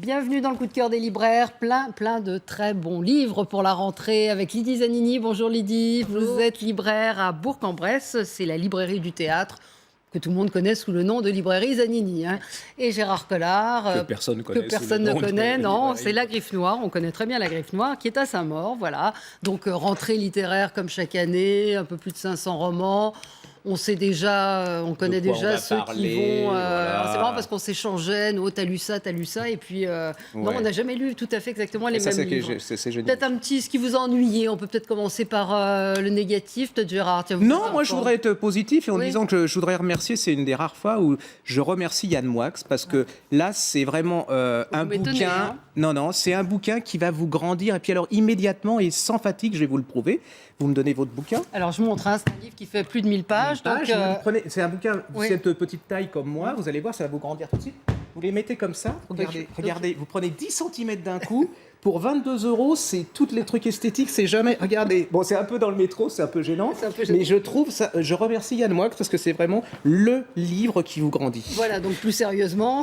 Bienvenue dans le coup de cœur des libraires, plein de très bons livres pour la rentrée avec Lydie Zanini. Bonjour Lydie, Bonjour. Vous êtes libraire à Bourg-en-Bresse, c'est la librairie du théâtre que tout le monde connaît sous le nom de librairie Zanini. Et Gérard Collard, que personne ne connaît, non, c'est La Griffe Noire, on connaît très bien La Griffe Noire, qui est à Saint-Maur, voilà. Donc rentrée littéraire comme chaque année, un peu plus de 500 romans. On sait déjà, on connaît déjà ceux qui vont. Voilà. C'est marrant parce qu'on s'échangeait, nous, t'as lu ça, et puis non, on n'a jamais lu tout à fait exactement les mêmes livres. C'est génial. Peut-être un petit, ce qui vous a ennuyé, on peut peut-être commencer par le négatif, peut-être Gérard. Tiens, Non, moi je voudrais être positif et en Oui. disant que je voudrais remercier, c'est une des rares fois où je remercie Yann Moix parce que là c'est vraiment un m'étonnez, bouquin. hein. Non, c'est un bouquin qui va vous grandir et puis alors immédiatement et sans fatigue, je vais vous le prouver. Vous me donnez votre bouquin. Alors je montre, hein, c'est un livre qui fait plus de 1000 pages. Donc, Vous le prenez, c'est un bouquin, oui. cette petite taille comme moi, vous allez voir, ça va vous grandir tout de suite. Vous les mettez comme ça, regardez, vous prenez 10 cm d'un coup. Pour 22 €, c'est tous les trucs esthétiques, c'est jamais. Regardez, bon, c'est un peu dans le métro, c'est un peu gênant, mais je trouve ça. Je remercie Yann Moix parce que c'est vraiment le livre qui vous grandit. Voilà, donc plus sérieusement.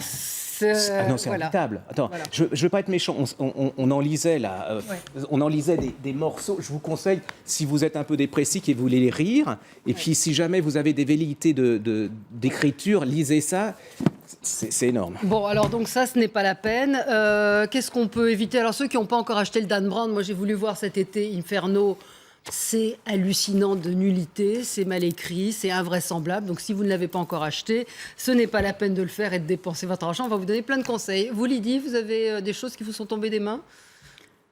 Ah non, c'est voilà. imbitable. Attends, Voilà. je veux pas être méchant. On en lisait là, on en lisait des morceaux. Je vous conseille, si vous êtes un peu dépressif et vous voulez les rire, et puis si jamais vous avez des velléités d'écriture, lisez ça. C'est énorme. Bon, alors donc ça, ce n'est pas la peine. Qu'est-ce qu'on peut éviter? Alors ceux qui n'ont pas encore acheté le Dan Brown, moi j'ai voulu voir cet été Inferno. C'est hallucinant de nullité, c'est mal écrit, c'est invraisemblable. Donc si vous ne l'avez pas encore acheté, ce n'est pas la peine de le faire et de dépenser votre argent. On va vous donner plein de conseils. Vous, Lydie, vous avez des choses qui vous sont tombées des mains?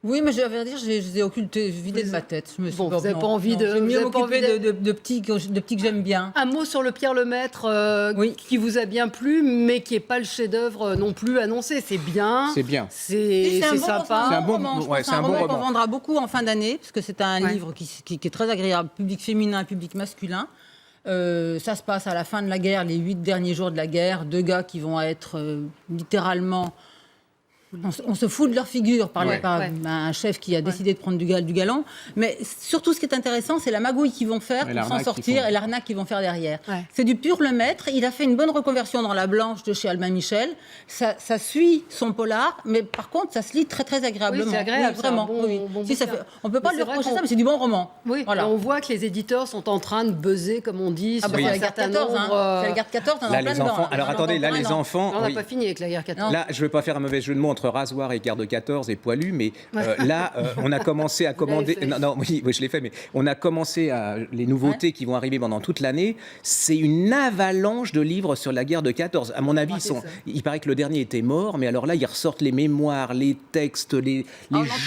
Oui, mais je vais dire, je les ai occultés, vidés de ma tête. Je me suis Bon, vous n'avez pas envie de... J'aime vous mieux avez pas m'occuper envie de petits que j'aime bien. Un mot sur le Pierre Lemaître Oui. qui vous a bien plu, mais qui n'est pas le chef-d'œuvre non plus annoncé. C'est bien. C'est bien. C'est un bon sympa. C'est un bon- roman. Je pense ouais, que c'est c'est un un bon roman qu'on roman. vendra beaucoup en fin d'année, parce que c'est un Ouais. livre qui est très agréable, public féminin, public masculin. Ça se passe à la fin de la guerre, les 8 derniers jours de la guerre. 2 gars qui vont être littéralement... On se fout de leur figure par Ouais. un chef qui a décidé de prendre du galon. Mais surtout, ce qui est intéressant, c'est la magouille qu'ils vont faire Et pour s'en l'arnaque sortir qu'ils font. et l'arnaque qu'ils vont faire derrière. Ouais. C'est du pur Lemaître. Il a fait une bonne reconversion dans La Blanche de chez Albin Michel. Ça suit son polar, mais par contre, ça se lit très, très agréablement. Oui, c'est agréable, c'est un vraiment. bon- Oui. bon Si, ça bouquin. fait- on ne peut pas Mais lui c'est vrai reprocher qu'on- ça, mais c'est du bon roman. Oui, Voilà. et on voit que les éditeurs sont en train de buzzer, comme on dit, Ah sur bah, c'est un la guerre certain 14. nombre. C'est la guerre 14, on en Là, a plein les dedans, enfants. hein. Alors On en attendez, entend là, plein les dedans. enfants. On n'a oui. pas fini avec la guerre 14. Là, je ne veux pas faire un mauvais jeu de mots entre rasoir et guerre de 14 et poilu, mais là, on a commencé à commander. fait. Non, oui, je l'ai fait, mais on a commencé à les nouveautés qui vont arriver pendant toute l'année. C'est une avalanche de livres sur la guerre de 14. À mon avis, c'est ça. il paraît que le dernier était mort, mais alors là, ils ressortent les mémoires, les textes, les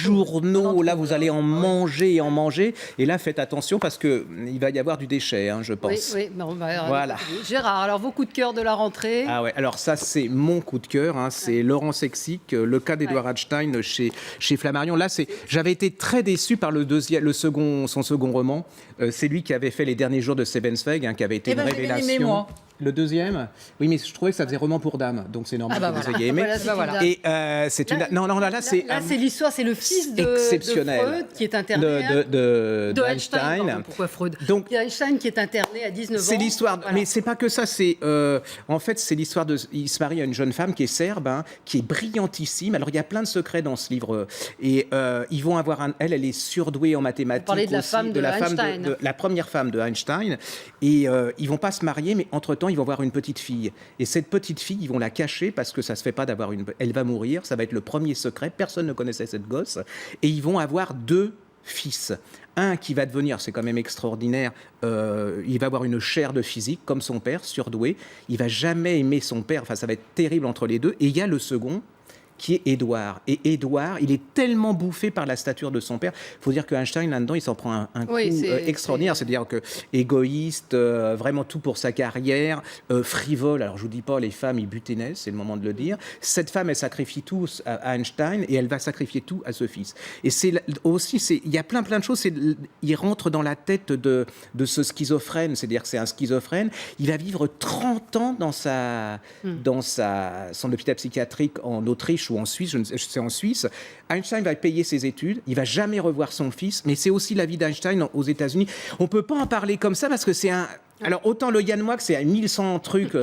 journaux. Là, vous allez en manger et en manger. Et là, faites attention parce que il va y avoir du déchet, hein, je pense. Oui, mais on va Voilà. Gérard, alors vos coups de cœur de la rentrée? Ah ouais, alors ça c'est mon coup de cœur, hein, c'est Laurent Sexic, le cas d'Edouard Einstein chez Flammarion. Là, j'avais été très déçu par son second roman. C'est lui qui avait fait Les Derniers Jours de Sebenzweig, hein, qui avait été Eh une ben, j'ai bien révélation. aimé, moi. Le deuxième, oui, mais je trouvais que ça faisait roman pour dames, donc c'est normal Ah bah que vous voilà. ayez aimé. Voilà, c'est une voilà. dame. Et c'est une. Là- Non, là, c'est. Là, c'est l'histoire, c'est le fils de exceptionnel. Freud qui est interné de Einstein. Einstein. Pardon, pourquoi Freud? Donc, Einstein qui est interné à 19 ans. c'est l'histoire, Voilà. mais c'est pas que ça. C'est en fait, c'est l'histoire de. Il se marie à une jeune femme qui est serbe, hein, qui est brillantissime. Alors il y a plein de secrets dans ce livre, et ils vont avoir elle est surdouée en mathématiques. Vous parlez de la aussi, femme de Einstein. de la première femme de Einstein, et ils vont pas se marier, mais entre temps ils vont avoir une petite fille. Et cette petite fille, ils vont la cacher parce que ça se fait pas d'avoir une. Elle va mourir. Ça va être le premier secret. Personne ne connaissait cette gosse, et ils vont avoir 2 fils. Un qui va devenir, c'est quand même extraordinaire, il va avoir une chaire de physique comme son père, surdoué. Il va jamais aimer son père, enfin ça va être terrible entre les deux. Et il y a le second qui est Édouard. Et Édouard, il est tellement bouffé par la stature de son père. Il faut dire que Einstein, là-dedans, il s'en prend un coup Oui, extraordinaire. C'est-à-dire que égoïste, vraiment tout pour sa carrière, frivole. Alors, je vous dis pas, les femmes, ils butinaient, c'est le moment de le dire. Cette femme, elle sacrifie tout à Einstein et elle va sacrifier tout à ce fils. Et il y a plein de choses. Il rentre dans la tête de ce schizophrène. C'est-à-dire que c'est un schizophrène. Il va vivre 30 ans dans son hôpital psychiatrique en Autriche ou en Suisse, c'est en Suisse. Einstein va payer ses études, il va jamais revoir son fils, mais c'est aussi la vie d'Einstein aux États-Unis. On peut pas en parler comme ça parce que c'est un Alors, autant le Yann Moix, c'est à 1100 trucs.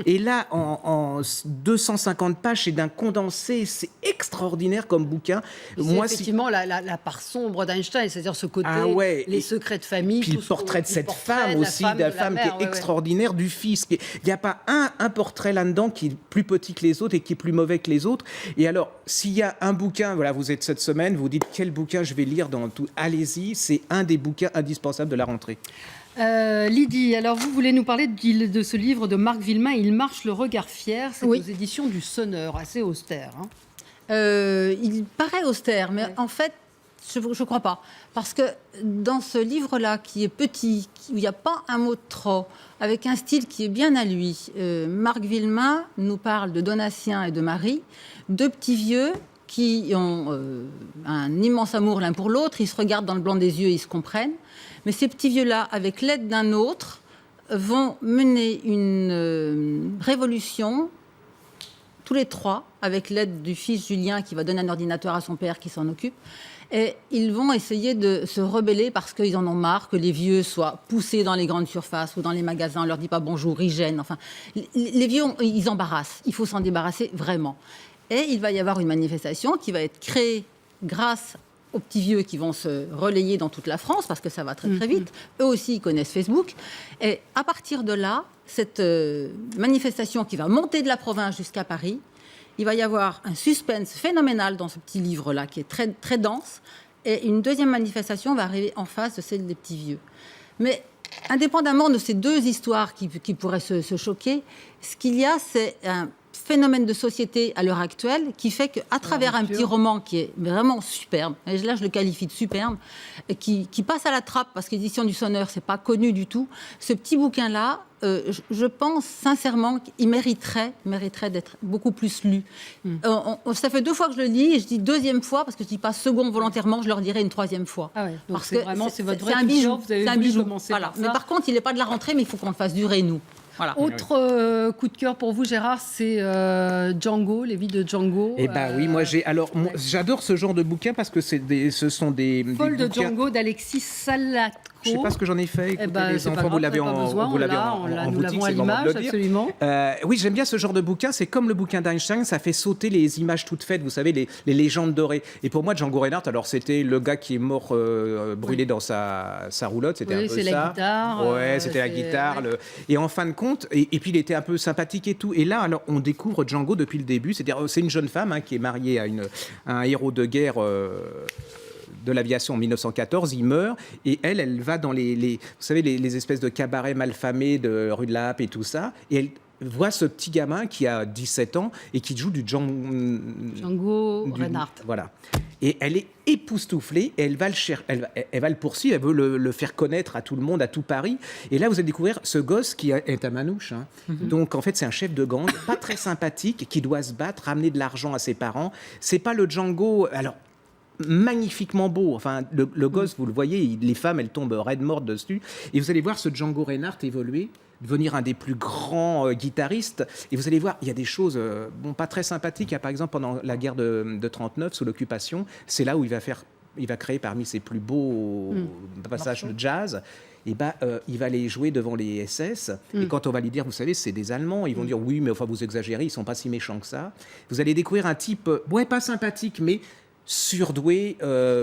Et là, en 250 pages, c'est d'un condensé. C'est extraordinaire comme bouquin. C'est effectivement la part sombre d'Einstein, c'est-à-dire ce côté, les secrets de famille. Puis le portrait de cette femme aussi, de la femme qui est extraordinaire, du fils. Il n'y a pas un portrait là-dedans qui est plus petit que les autres et qui est plus mauvais que les autres. Et alors, s'il y a un bouquin, voilà, vous êtes cette semaine, vous dites quel bouquin je vais lire dans tout, allez-y, c'est un des bouquins indispensables de la rentrée. Lydie, alors vous voulez nous parler de ce livre de Marc Villemain, Il marche le regard fier, c'est aux éditions du Sonneur, assez austère. Hein. Il paraît austère, mais en fait, je ne crois pas. Parce que dans ce livre-là, qui est petit, où il n'y a pas un mot de trop, avec un style qui est bien à lui, Marc Villemain nous parle de Donatien et de Marie, deux petits vieux qui ont un immense amour l'un pour l'autre, ils se regardent dans le blanc des yeux, ils se comprennent. Mais ces petits vieux-là, avec l'aide d'un autre, vont mener une révolution, tous les trois, avec l'aide du fils Julien qui va donner un ordinateur à son père qui s'en occupe. Et ils vont essayer de se rebeller parce qu'ils en ont marre que les vieux soient poussés dans les grandes surfaces ou dans les magasins. On ne leur dit pas bonjour, ils gênent. Enfin, les vieux, ils embarrassent. Il faut s'en débarrasser vraiment. Et il va y avoir une manifestation qui va être créée grâce aux petits vieux qui vont se relayer dans toute la France, parce que ça va très très vite. Eux aussi, ils connaissent Facebook. Et à partir de là, cette manifestation qui va monter de la province jusqu'à Paris, il va y avoir un suspense phénoménal dans ce petit livre-là, qui est très, très dense. Et une deuxième manifestation va arriver en face de celle des petits vieux. Mais indépendamment de ces deux histoires qui pourraient se choquer, ce qu'il y a, c'est un phénomène de société à l'heure actuelle qui fait qu'à travers un petit roman qui est vraiment superbe, et là je le qualifie de superbe, et qui passe à la trappe parce que l'édition du Sonneur, c'est pas connu du tout, ce petit bouquin-là, je pense sincèrement qu'il mériterait d'être beaucoup plus lu. Ça fait 2 fois que je le lis et je dis deuxième fois parce que je dis pas second volontairement, je leur dirai une 3e fois. Ah ouais, donc parce que c'est votre vrai un bijou. vous avez c'est un bijou. commencer Voilà. par ça. Mais par contre, il n'est pas de la rentrée, mais il faut qu'on le fasse durer nous. Voilà. Autre coup de cœur pour vous, Gérard, c'est Django, les vies de Django. Eh ben oui, moi j'adore ce genre de bouquins parce que ce sont des Folle de bouquins... Django d'Alexis Salatko. Je ne sais pas ce que j'en ai fait. Écoutez, les enfants, vous l'avez en nous boutique, l'avons à c'est le moment de l'image, le dire. absolument. Oui, j'aime bien ce genre de bouquin. C'est comme le bouquin d'Einstein, ça fait sauter les images toutes faites, vous savez, les légendes dorées. Et pour moi, Django Reinhardt, alors c'était le gars qui est mort brûlé dans sa roulotte, c'était un peu ça. C'est la guitare. Ouais, c'était la guitare. Et en fin de compte, et puis il était un peu sympathique et tout. Et là, alors, on découvre Django depuis le début. C'est-à-dire, c'est une jeune femme qui est mariée à un héros de guerre. De l'aviation en 1914, il meurt et elle va dans vous savez, les espèces de cabarets malfamés de rue de la Happe et tout ça, et elle voit ce petit gamin qui a 17 ans et qui joue du Django Reinhardt. Voilà. Et elle est époustouflée et elle va le poursuivre, elle veut le faire connaître à tout le monde, à tout Paris. Et là, vous allez découvrir ce gosse qui est un manouche. Donc, en fait, c'est un chef de gang, pas très sympathique, qui doit se battre, ramener de l'argent à ses parents. C'est pas le Django... Alors, magnifiquement beau. Enfin, le gosse, vous le voyez, les femmes, elles tombent raides mortes dessus. Et vous allez voir ce Django Reinhardt évoluer, devenir un des plus grands guitaristes. Et vous allez voir, il y a des choses pas très sympathiques. Il y a, par exemple, pendant la guerre de 39, sous l'occupation, c'est là où il va créer parmi ses plus beaux passages de jazz. Et il va les jouer devant les SS. Et quand on va lui dire, vous savez, c'est des Allemands, ils vont dire, oui, mais enfin, vous exagérez, ils ne sont pas si méchants que ça. Vous allez découvrir un type, pas sympathique, mais surdoué,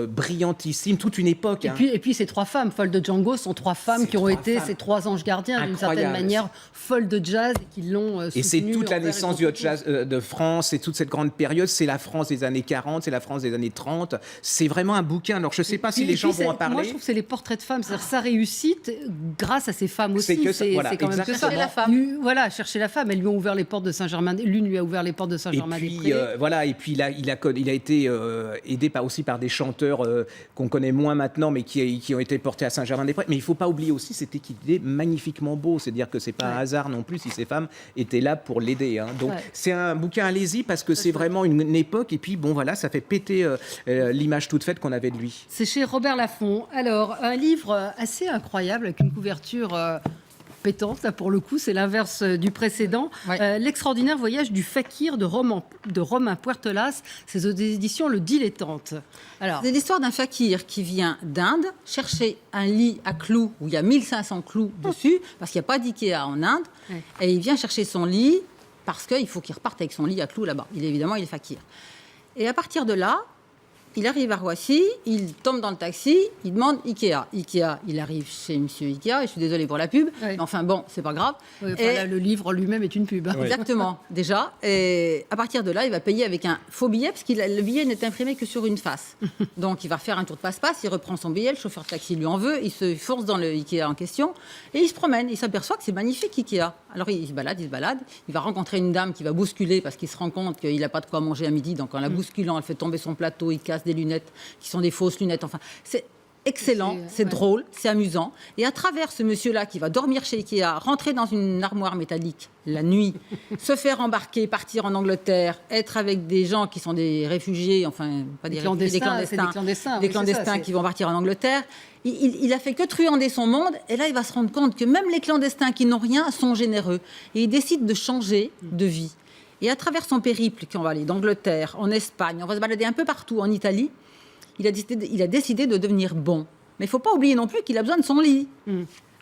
brillantissime, toute une époque. Et puis ces 3 femmes folles de Django sont 3 femmes qui ont été ces 3 anges gardiens d'une certaine manière, folles de jazz et qui l'ont soutenu. Et c'est toute la naissance du hot jazz de France, c'est toute cette grande période, c'est la France des années 40, c'est la France des années 30. C'est vraiment un bouquin. Alors je ne sais pas si les gens vont en parler. Moi je trouve que c'est les portraits de femmes, c'est-à-dire sa réussite grâce à ces femmes aussi. C'est quand même que ça. La femme. Voilà, chercher la femme. Elles lui ont ouvert les portes de Saint-Germain. L'une lui a ouvert les portes de Saint-Germain-des-Prés. Et puis là, il a été aidé aussi par des chanteurs qu'on connaît moins maintenant, mais qui ont été portés à Saint-Germain-des-Prés. Mais il ne faut pas oublier aussi, c'était qu'il est magnifiquement beau. C'est-à-dire que ce n'est pas un hasard non plus si ces femmes étaient là pour l'aider. Donc c'est un bouquin, allez-y, parce que c'est vraiment une époque. Et puis, bon, voilà, ça fait péter l'image toute faite qu'on avait de lui. C'est chez Robert Laffont. Alors, un livre assez incroyable, avec une couverture pétante, là pour le coup, c'est l'inverse du précédent. Ouais. L'extraordinaire voyage du fakir de Romain Puertolas, c'est aux éditions Le Dilettante. Alors, C'est l'histoire d'un fakir qui vient d'Inde chercher un lit à clous où il y a 1500 clous dessus, parce qu'il n'y a pas d'IKEA en Inde. Ouais. Et il vient chercher son lit parce qu'il faut qu'il reparte avec son lit à clous là-bas. Il est fakir. Et à partir de là, il arrive à Roissy, il tombe dans le taxi, il demande Ikea. Ikea, il arrive chez Monsieur Ikea, et je suis désolée pour la pub, Oui. mais enfin bon, c'est pas grave. oui, enfin, Et- là, le livre lui-même est une pub. hein. Exactement, déjà. Et à partir de là, il va payer avec un faux billet, parce que le billet n'est imprimé que sur une face. Donc, il va faire un tour de passe-passe, il reprend son billet, le chauffeur de taxi lui en veut, il se force dans le Ikea en question, et il se promène. Il s'aperçoit que c'est magnifique, Ikea. Alors, il se balade, il va rencontrer une dame qui va bousculer, parce qu'il se rend compte qu'il n'a pas de quoi manger à midi. Donc, en la bousculant, elle fait tomber son plateau, il casse des lunettes, qui sont des fausses lunettes. Enfin, c'est excellent, c'est ouais. drôle, c'est amusant. Et à travers ce monsieur-là qui va dormir chez Ikea, rentrer dans une armoire métallique la nuit, se faire embarquer, partir en Angleterre, être avec des gens qui sont des réfugiés, enfin, pas des réfugiés, des clandestins, c'est des clandestins, des oui, c'est clandestins ça, c'est- qui vont partir en Angleterre. Il a fait que truander son monde, et là, il va se rendre compte que même les clandestins qui n'ont rien sont généreux. Et il décide de changer de vie. Et à travers son périple, qu'on va aller d'Angleterre, en Espagne, on va se balader un peu partout, en Italie, il a décidé de devenir bon. Mais il ne faut pas oublier non plus qu'il a besoin de son lit.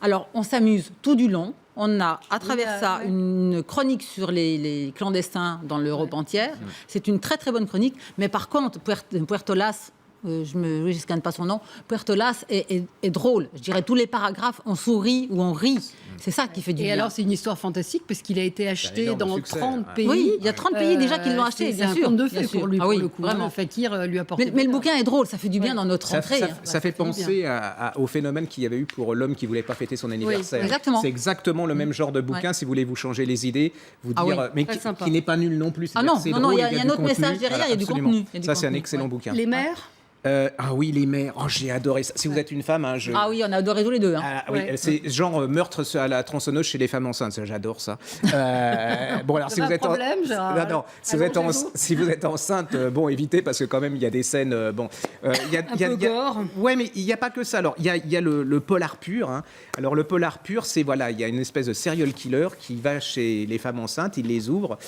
Alors, on s'amuse tout du long. On a, à travers ça, ouais. une chronique sur les clandestins dans l'Europe entière. C'est une très, très bonne chronique. Mais par contre, Puertolas, je scanne pas son nom, Puertolas est drôle. Je dirais, tous les paragraphes, on sourit ou on rit. C'est ça qui fait du Et bien. alors, c'est une histoire fantastique parce qu'il a été acheté énorme dans succès, 30 ouais. pays. Oui, il y a 30 pays déjà qui l'ont acheté, C'est bien un sûr. conte de bien fées sûr. pour lui, Ah pour oui, le coup. vraiment. Le fakir lui apporte. Mais le bouquin est drôle, ça fait du bien dans notre Ça, entrée. ça- hein. ça fait très bien. penser au phénomène qu'il y avait eu pour l'homme qui voulait pas fêter son anniversaire. exactement. C'est exactement le même genre de bouquin. Ouais. Si vous voulez vous changer les idées, vous Ah dire, oui, mais très qui, sympa. qui n'est pas nul non plus. Ah C'est-à-dire non, c'est non, non, drôle, il y a du un autre contenu. message derrière, il y a du absolument. contenu, il y a du Ça, c'est un contenu, excellent ouais. bouquin. Les mères Ah oui, les mères. Oh, j'ai adoré ça. Si vous êtes une femme, hein, Ah oui, on a adoré tous les deux. Hein. Ah oui, Ouais. c'est genre meurtre à la tronçonneuse chez les femmes enceintes. Ça, j'adore ça. Bon, alors T'as si pas vous un êtes problème, Gérard non, non, si vous êtes Allongez-vous. si vous êtes enceinte, bon, évitez parce que quand même il y a des scènes. Il y a, Un peu gore. Ouais, mais il n'y a pas que ça. Alors il y a le polar pur. Hein. Alors le polar pur, c'est voilà, il y a une espèce de serial killer qui va chez les femmes enceintes, il les ouvre.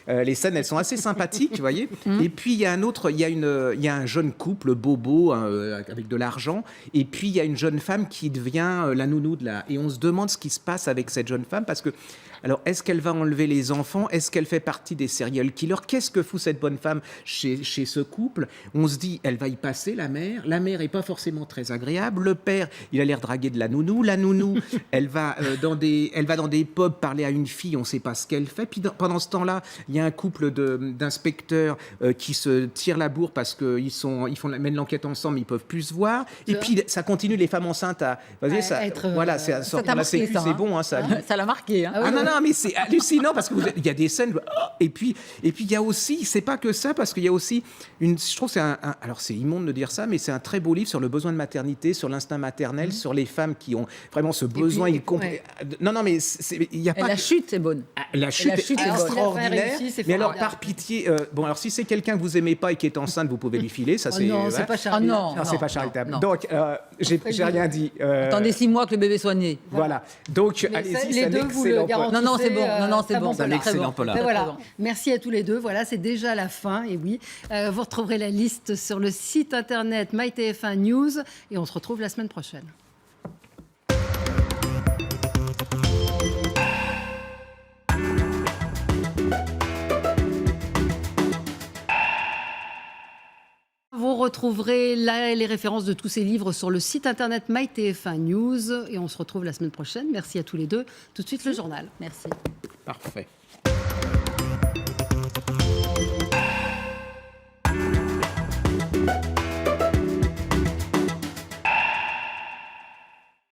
Les scènes, elles sont assez sympathiques, vous voyez. Et puis il y a un autre, il y a un jeune couple bobo hein, avec de l'argent. Et puis il y a une jeune femme qui devient la nounou de la. Et on se demande ce qui se passe avec cette jeune femme parce que. Alors, est-ce qu'elle va enlever les enfants? Est-ce qu'elle fait partie des serial killers? Qu'est-ce que fout cette bonne femme chez ce couple? On se dit, elle va y passer, la mère. La mère n'est pas forcément très agréable. Le père, il a l'air dragué de la nounou. La nounou, elle va dans des pubs parler à une fille, on ne sait pas ce qu'elle fait. Puis pendant ce temps-là, il y a un couple d'inspecteurs qui se tirent la bourre parce qu'ils mènent l'enquête ensemble, ils ne peuvent plus se voir. Et puis, ça continue, les femmes enceintes à... Vous voyez, ça, être, voilà, c'est à Ça sortir t'a la marqué, sécu, ça, c'est hein. bon, hein, ça... Ça l'a marqué. Hein. Ah oui, Ah non, non, mais c'est hallucinant parce qu'il y a des scènes. Et puis il y a aussi, c'est pas que ça, parce qu'il y a aussi je trouve que alors c'est immonde de dire ça, mais c'est un très beau livre sur le besoin de maternité, sur l'instinct maternel, sur les femmes qui ont vraiment ce besoin. ouais. Non, non, mais il y a Et pas. la chute, c'est bonne. La chute, la chute est est bonne. extraordinaire. Réussi, c'est Mais alors, formidable. par pitié, bon, alors si c'est quelqu'un que vous aimez pas et qui est enceinte, vous pouvez lui filer. Ça, Oh c'est. non, c'est ouais. pas Ah charmant. non, Non, c'est pas charitable. non. Donc, j'ai rien dit. Attendez 6 mois que le bébé soit né. Voilà. Donc, Mais allez-y, les c'est un deux, vous le excellent garantissez. Non, non, c'est bon. Non, non, c'est très bon. C'est un polar. excellent polar. Mais Très voilà, bon. merci à tous les deux. Voilà, c'est déjà la fin. Et oui, vous retrouverez la liste sur le site internet MyTF1 News. Et on se retrouve la semaine prochaine. Vous retrouverez là les références de tous ces livres sur le site internet MyTF1 News. Et on se retrouve la semaine prochaine. Merci à tous les deux. Tout de suite, le journal. Merci. Parfait.